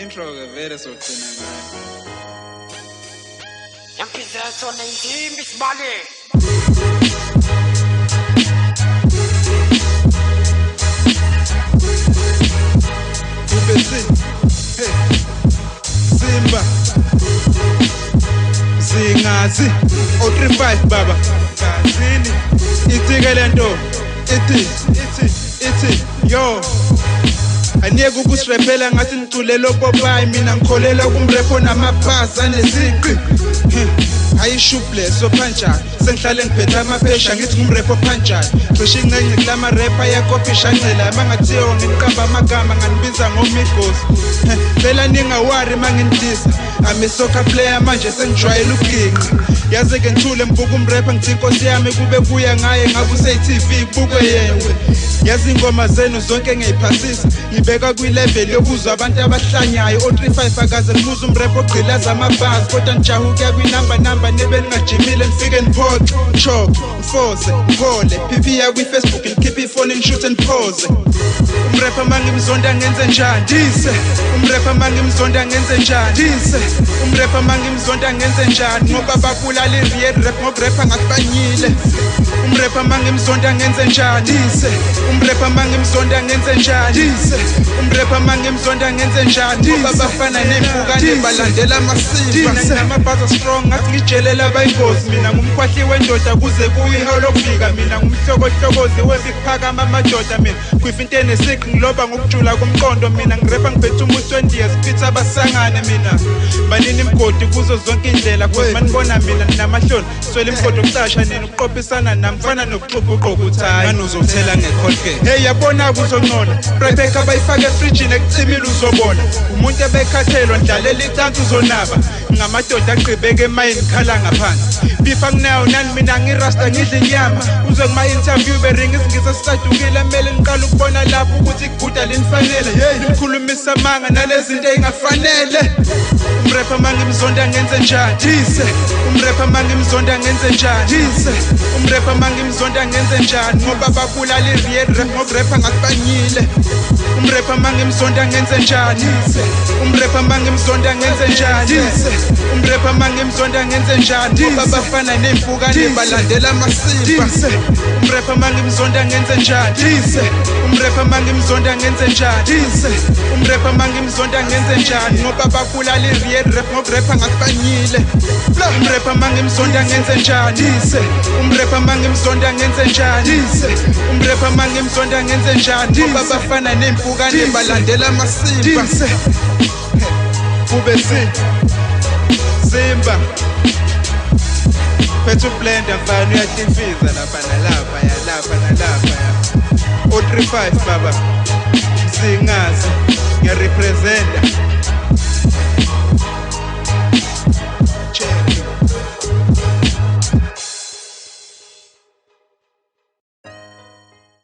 Intro ke vele sogcina ngayo. Yamphizetho nendimi isibale. Ubesi. Hey. Simba. Singazi. 035 baba. Kazini. Ithike lento. Ithi. Yo. Aniyeke ukusirepela ngathi niculela opopayi mina ngikholela kumrepo namabhasi aneziqi ayishupless ophanjani sengihlale ngiphethe amaphesha ngithi ngumrepo phanjani cishe incenye kulama rapper yakophisha ngcela mangathiwa nginiqamba amagama nganibiza ngomigos phela ningawari mangindisa ami soccer player manje sengijwayele ukuginqa yaze ke ngithule ngibuka umrapper ngithi inkosi yami kube kuya ngaye ngabe use-TV kubukwe yewe yazi ingoma zenu zonke ngiyiphasisa ngibeka kwi-level yokuzwa abantu abahlanyayo o-35 akaze ngibuza umrap ogqilaza amabhasi kodwa ngijaha ukuya kwinamba nebe ningajimile nifike niphoxe chok ngifoze ngikhole phiphiya kwi-Facebook ngikhiphe ifoni ngishuthe niphoze umrapper mangimzonda ngenze njani dise umrapper mangimzonda ngenze njani dise umrapper mangimzonda ngenze njani ngoba babulala i-real rap ngobrapper ngakubanyile umrapper mangimzonda ngenze njani dise umrapper mangimzonda ngenze njani dise umrapper mangimzonda ngenze njani ngoba bafana nempukane balandela amasiko namabhaza strong ngathi ngijelela abayingozi mina ngumkhwahli wendoda kuze kuyiholo kufika mina ngumhlokohlokozi weziphakama amadoda mina kwifa into enesiqi ngiloba ngokujula komqondo mina ngirapha ngiphethe umuntu 20 years pizza abasangane mina banini imgodi kuzo zonke indlela cause manibona mina ninamahloni swele imgodi okucasha nina ukuqophisana namfana nokuxubha uqobo uthayi nanozothela ngecolgate hey yabona kuzonqona Rebecca bayifake efrijini ekucimile uzobona umuntu ebekhathelwa ndlalela icansi uzonaba ngamadoda agqibeke emayini khala ngaphansi bifa kunayo nani mina ngirasta ngidla inyama uzwe kuma-interview beringa isingisa sisadukile kumele ngiqala ukubona lapho ukuthi iguda linifanele likhulumisa amanga nalezi zinto ey'ngafanele umrapper mangimzonda ngenze njani dise umrapper mangimzonda ngenze njani dise umrapper mangimzonda ngenze njani ngoba babulala i-real rap ngobrapper ngakubanyile umrapper mangimzonda ngenze njani dise umrapper mangimzonda ngenze njani dise umrapper mangimzonda ngenze njani ngoba bafana nempukane balandela amasiko umrapper mangimzonda ngenze njani dise umrapper mangimzonda ngenze njani dise umrapper mangimzonda ngenze njani ngoba babulala i-real rap ngobrapper ngakubanyile umrapper mangimzonda ngenze njani dise umrapper mangimzonda ngenze njani dise umrapper mangimzonda ngenze njani ngoba bafana nempukane balandela amasiko Ubesi Simba Phethe ublender mfana uyatimfiza lapha nalapha ya 035 baba Singazi ngiyarepresenta